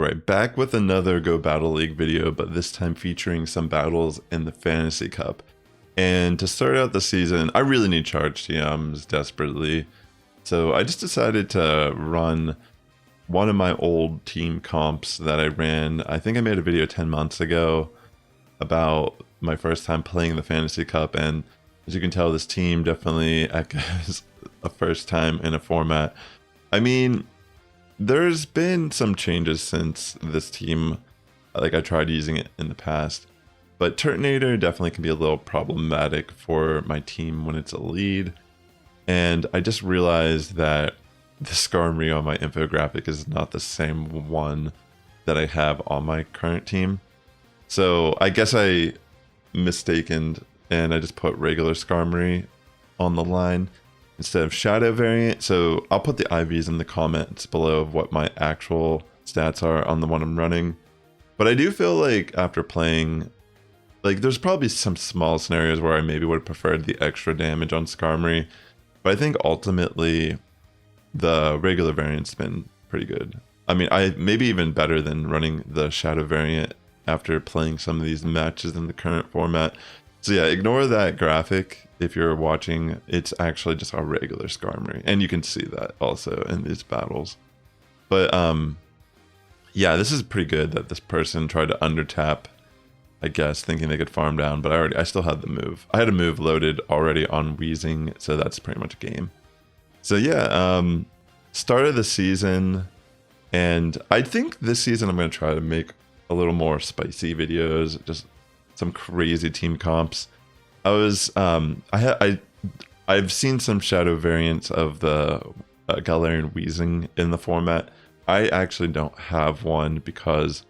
Alright, back with another Go Battle League video, but this time featuring some battles in the Fantasy Cup. And to start out the season, I really need charge TMs desperately. So I just decided to run one of my old team comps that I ran. I think I made a video 10 months ago about my first time playing the Fantasy Cup, and as you can tell, this team definitely echoes a first time in a format. I mean, there's been some changes since this team, like I tried using it in the past, but Turtonator definitely can be a little problematic for my team when it's a lead. And I just realized that the Skarmory on my infographic is not the same one that I have on my current team. So I guess I mistaken and I just put regular Skarmory on the line instead of shadow variant. So I'll put the IVs in the comments below of what my actual stats are on the one I'm running. But I do feel like after playing, like there's probably some small scenarios where I maybe would have preferred the extra damage on Skarmory. But I think ultimately the regular variant's been pretty good. I mean, maybe even better than running the shadow variant after playing some of these matches in the current format. So yeah, ignore that graphic if you're watching. It's actually just a regular Skarmory, and you can see that also in these battles. But yeah, this is pretty good that this person tried to undertap, I guess, thinking they could farm down, but I still had the move. I had a move loaded already on Weezing, so that's pretty much a game. So yeah, start of the season, and I think this season I'm going to try to make a little more spicy videos, just some crazy team comps. I've seen some shadow variants of the Galarian Weezing in the format. I actually don't have one because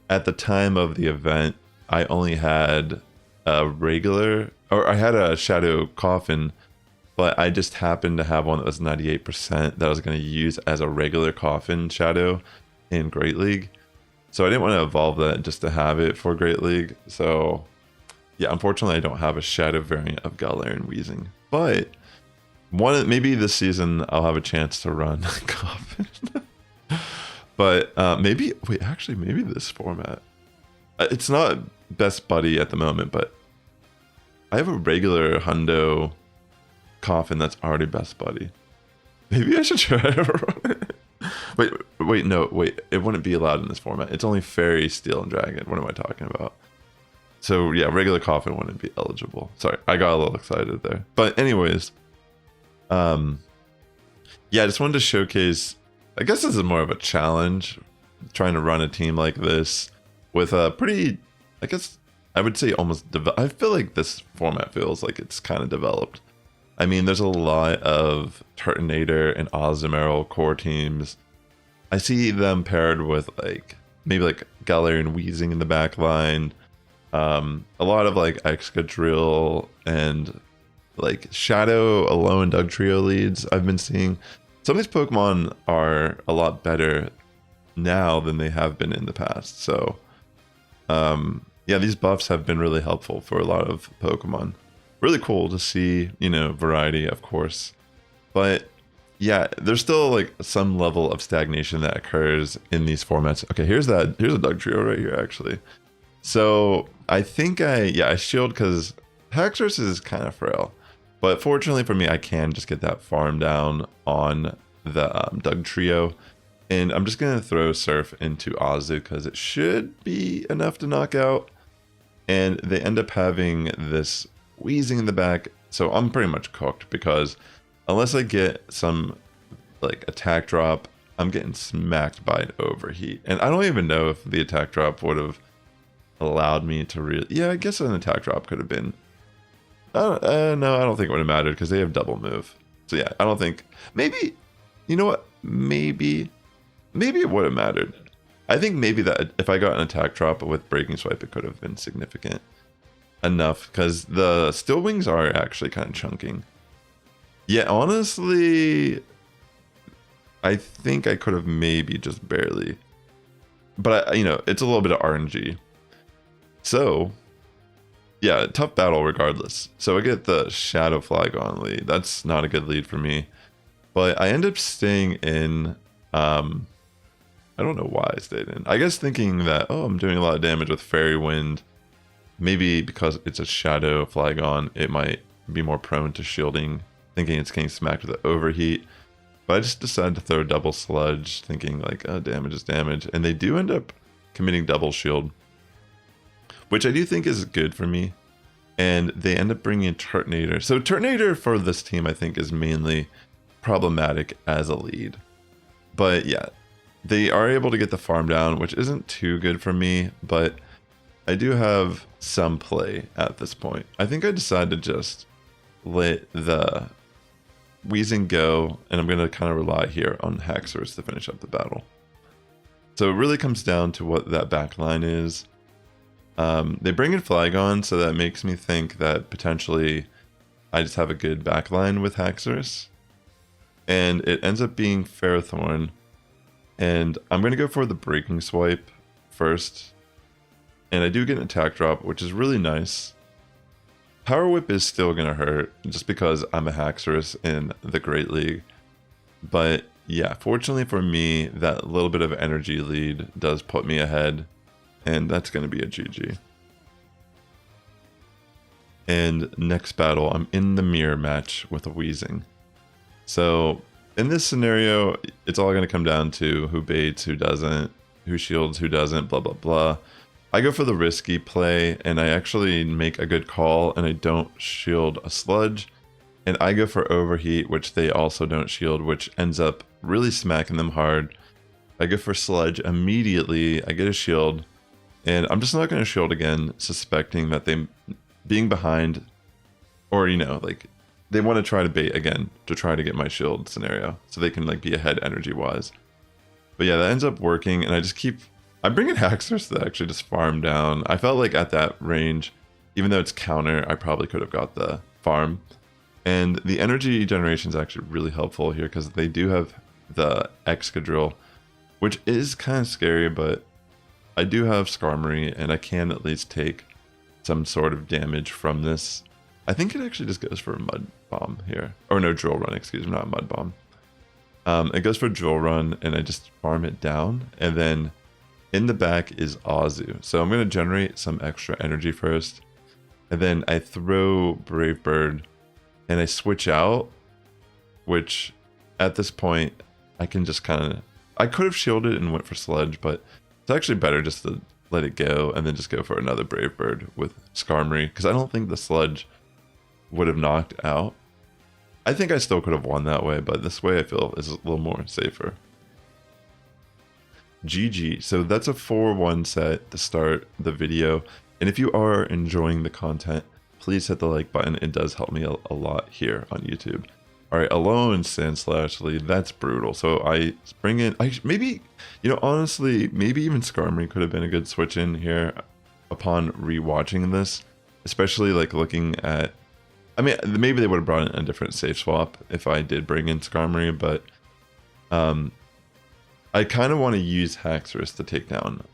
at the time of the event, I only had a regular, or I had a shadow coffin, but I just happened to have one that was 98% that I was going to use as a regular coffin shadow in Great League. So I didn't want to evolve that just to have it for Great League. So yeah, unfortunately I don't have a shadow variant of Galarian Weezing. But maybe this season I'll have a chance to run coffin. But maybe this format. It's not best buddy at the moment, but I have a regular hundo coffin that's already best buddy. Maybe I should try to run it. Wait, it wouldn't be allowed in this format. It's only Fairy, Steel, and Dragon. What am I talking about? So yeah, regular coffin wouldn't be eligible. Sorry, I got a little excited there. But anyways, yeah, I just wanted to showcase, I guess this is more of a challenge, trying to run a team like this with a pretty, I guess I would say almost, I feel like this format feels like it's kind of developed. I mean, there's a lot of Turtonator and Azumarill core teams. I see them paired with maybe Galarian Weezing in the back line. A lot of Excadrill and Shadow, Alolan and Dugtrio leads I've been seeing. Some of these Pokemon are a lot better now than they have been in the past. So yeah, these buffs have been really helpful for a lot of Pokemon. Really cool to see, variety, of course. But yeah, there's still some level of stagnation that occurs in these formats. Okay, here's a Dugtrio right here, actually. So I think I shield because Haxorus is kind of frail. But fortunately for me, I can just get that farm down on the Dugtrio. And I'm just going to throw Surf into Azu because it should be enough to knock out. And they end up having this Weezing in the back, so I'm pretty much cooked because unless I get some attack drop, I'm getting smacked by an overheat. And I don't even know if the attack drop would have allowed me to really, yeah, I guess an attack drop could have been, no, I don't think it would have mattered because they have double move. So yeah, I don't think, maybe, you know what, maybe it would have mattered. I think maybe that if I got an attack drop with Breaking Swipe, it could have been significant enough because the Steel Wings are actually kind of chunking. Yeah, honestly, I think I could have maybe just barely, but it's a little bit of RNG. So yeah, tough battle regardless. So I get the Shadow Flygon lead. That's not a good lead for me, but I end up staying in a I don't know why I stayed in. I guess thinking that, oh, I'm doing a lot of damage with Fairy Wind. Maybe because it's a Shadow Flygon, it might be more prone to shielding, thinking it's getting smacked with an Overheat. But I just decided to throw double Sludge, thinking like, oh, damage is damage. And they do end up committing double shield, which I do think is good for me. And they end up bringing in Turtonator. So Turtonator for this team, I think, is mainly problematic as a lead. But yeah, they are able to get the farm down, which isn't too good for me, but I do have some play at this point. I think I decided to just let the Weezing go, and I'm going to kind of rely here on Haxorus to finish up the battle. So it really comes down to what that back line is. They bring in Flygon, so that makes me think that potentially I just have a good backline with Haxorus. And it ends up being Ferrothorn. And I'm going to go for the Breaking Swipe first. And I do get an attack drop, which is really nice. Power Whip is still going to hurt, just because I'm a Haxorus in the Great League. But yeah, fortunately for me, that little bit of energy lead does put me ahead. And that's going to be a GG. And next battle, I'm in the mirror match with a Weezing. So in this scenario, it's all going to come down to who baits, who doesn't, who shields, who doesn't, blah, blah, blah. I go for the risky play, and I actually make a good call, and I don't shield a Sludge. And I go for Overheat, which they also don't shield, which ends up really smacking them hard. I go for Sludge immediately, I get a shield. And I'm just not going to shield again, suspecting that they being behind, or, you know, like, they want to try to bait again to try to get my shield scenario, so they can, like, be ahead energy-wise. But yeah, that ends up working, and I bring in Haxorus to actually just farm down. I felt like at that range, even though it's counter, I probably could have got the farm. And the energy generation is actually really helpful here, because they do have the Excadrill, which is kind of scary, but I do have Skarmory, and I can at least take some sort of damage from this. I think it actually just goes for a Mud Bomb here. Or no, Drill Run, excuse me, not Mud Bomb. It goes for Drill Run, and I just farm it down. And then in the back is Azu. So I'm going to generate some extra energy first. And then I throw Brave Bird, and I switch out, which at this point, I can just kind of... I could have shielded and went for Sludge, but it's actually better just to let it go and then just go for another Brave Bird with Skarmory, because I don't think the Sludge would have knocked out. I think I still could have won that way, but this way I feel is a little more safer. GG. So that's a 4-1 set to start the video. And if you are enjoying the content, please hit the like button. It does help me a lot here on YouTube. All right, alone Sandslash lead, that's brutal. So I bring in, maybe, you know, honestly, maybe even Skarmory could have been a good switch in here upon rewatching this, especially like looking at, I mean, maybe they would have brought in a different safe swap if I did bring in Skarmory, but I kind of want to use Haxorus to take down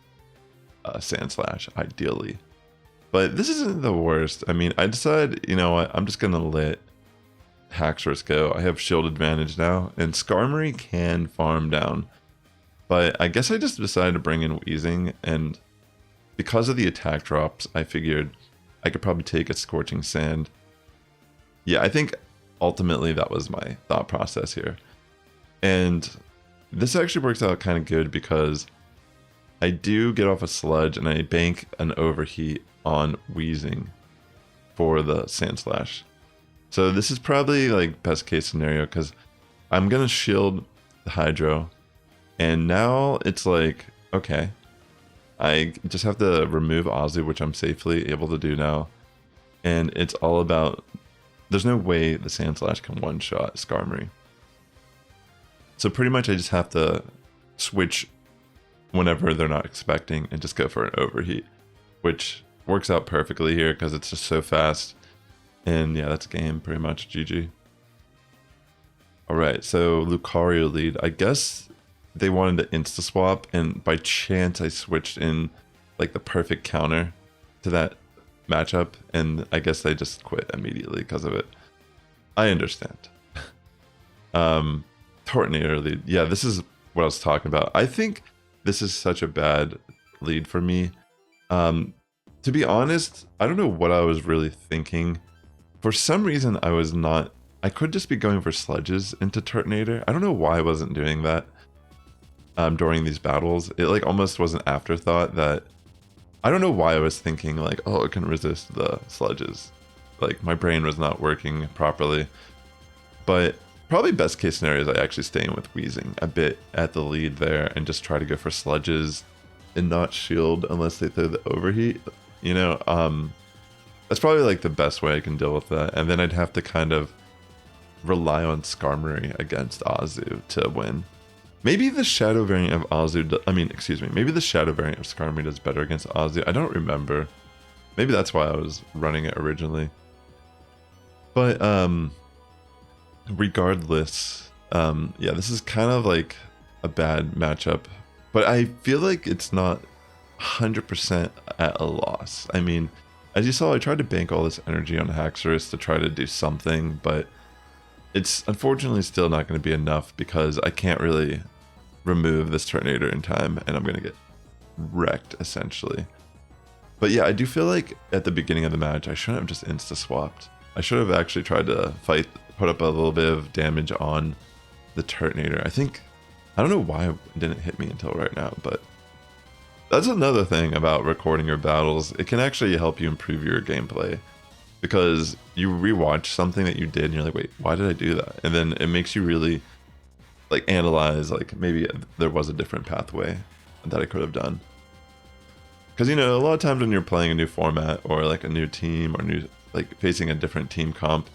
Sandslash, ideally. But this isn't the worst. I mean, I decided, you know what, I'm just going to let Haxorus go. I have shield advantage now, and Skarmory can farm down. But I guess I just decided to bring in Weezing, and because of the attack drops, I figured I could probably take a Scorching Sand. Yeah, I think ultimately that was my thought process here. And this actually works out kind of good because I do get off a Sludge and I bank an Overheat on Weezing for the Sandslash. So this is probably like best case scenario because I'm going to shield the Hydro. And now it's like, okay, I just have to remove Azu, which I'm safely able to do now. And it's all about, there's no way the Sandslash can one-shot Skarmory. So pretty much I just have to switch whenever they're not expecting and just go for an Overheat, which works out perfectly here because it's just so fast. And yeah, that's game pretty much. GG. Alright, so Lucario lead. I guess they wanted to insta swap, and by chance I switched in like the perfect counter to that matchup, and I guess they just quit immediately because of it. I understand. Tortinator lead. Yeah, this is what I was talking about. I think this is such a bad lead for me. To be honest, I don't know what I was really thinking. For some reason, I could just be going for Sludges into Turtonator. I don't know why I wasn't doing that during these battles. It like almost was an afterthought that, I don't know why I was thinking like, oh, it can resist the Sludges. Like my brain was not working properly. But probably best case scenario is I actually stay in with Weezing a bit at the lead there and just try to go for Sludges and not shield unless they throw the overheat. You know, that's probably like the best way I can deal with that. And then I'd have to kind of rely on Skarmory against Azu to win. Maybe the Shadow variant of Azu, maybe the Shadow variant of Skarmory does better against Azu. I don't remember. Maybe that's why I was running it originally. But regardless, yeah, this is kind of like a bad matchup. But I feel like it's not 100% at a loss. I mean, as you saw, I tried to bank all this energy on Haxorus to try to do something, but it's unfortunately still not going to be enough because I can't really remove this Turtonator in time, and I'm going to get wrecked, essentially. But yeah, I do feel like at the beginning of the match, I shouldn't have just insta-swapped. I should have actually tried to put up a little bit of damage on the Turtonator. I don't know why it didn't hit me until right now, but that's another thing about recording your battles. It can actually help you improve your gameplay because you rewatch something that you did and you're like, wait, why did I do that? And then it makes you really like analyze, like maybe there was a different pathway that I could have done. Because, you know, a lot of times when you're playing a new format or like a new team or like facing a different team comp,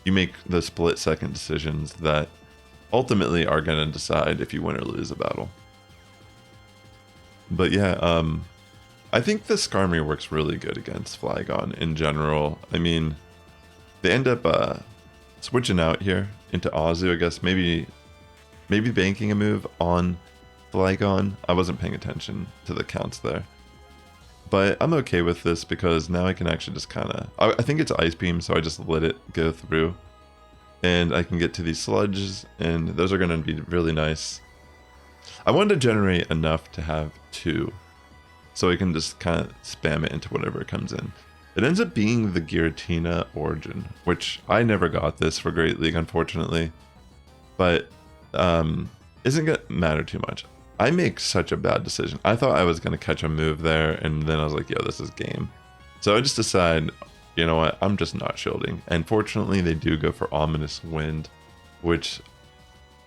you make the split-second decisions that ultimately are going to decide if you win or lose a battle. But yeah, I think the Skarmory works really good against Flygon in general. I mean, they end up switching out here into Azu, I guess. Maybe banking a move on Flygon. I wasn't paying attention to the counts there. But I'm okay with this because now I can actually just kind of... I think it's Ice Beam, so I just let it go through. And I can get to these Sludges, and those are going to be really nice. I wanted to generate enough to have 2, so I can just kind of spam it into whatever comes in. It ends up being the Giratina Origin, which I never got this for Great League, unfortunately. But isn't going to matter too much. I make such a bad decision. I thought I was going to catch a move there, and then I was like, yo, this is game. So I just decided, you know what, I'm just not shielding. And fortunately, they do go for Ominous Wind, which,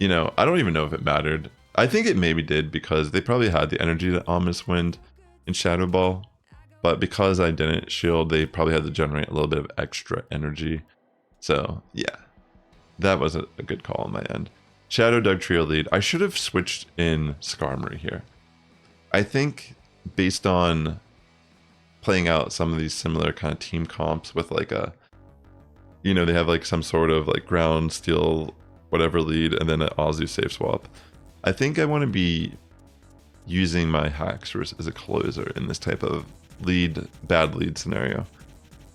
you know, I don't even know if it mattered. I think it maybe did because they probably had the energy to Ominous Wind in Shadow Ball. But because I didn't shield, they probably had to generate a little bit of extra energy. So, yeah, that was a good call on my end. Shadow Dugtrio lead. I should have switched in Skarmory here. I think based on playing out some of these similar kind of team comps with like a, you know, they have like some sort of like ground, steel, whatever lead, and then an Azu safe swap. I think I want to be using my Haxorus as a closer in this type of bad lead scenario.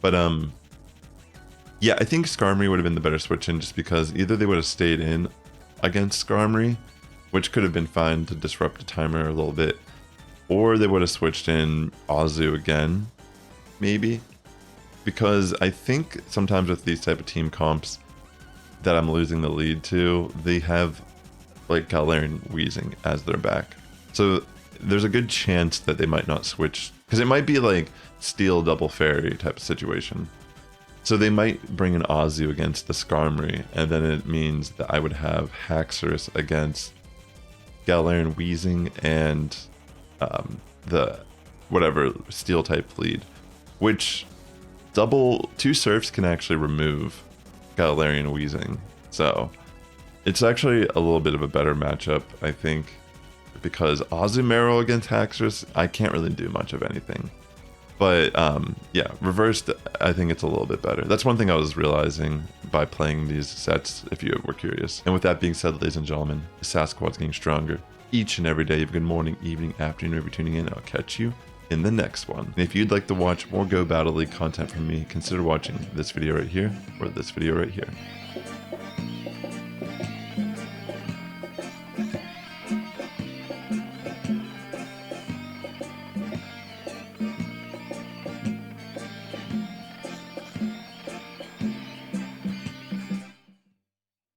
But yeah, I think Skarmory would have been the better switch in just because either they would have stayed in against Skarmory, which could have been fine to disrupt the timer a little bit, or they would have switched in Azu again, maybe, because I think sometimes with these type of team comps that I'm losing the lead to, they have like Galarian Weezing as their back, so there's a good chance that they might not switch, because it might be like Steel Double Fairy type of situation. So they might bring an Azu against the Skarmory, and then it means that I would have Haxorus against Galarian Weezing and the whatever Steel type lead, which 2 Surfs can actually remove Galarian Weezing. So it's actually a little bit of a better matchup, I think, because Azumarill against Haxorus, I can't really do much of anything. But yeah, reversed, I think it's a little bit better. That's one thing I was realizing by playing these sets, if you were curious. And with that being said, ladies and gentlemen, the Sasquatch's getting stronger each and every day. Good morning, evening, afternoon, if you're tuning in. I'll catch you in the next one. And if you'd like to watch more Go Battle League content from me, consider watching this video right here or this video right here.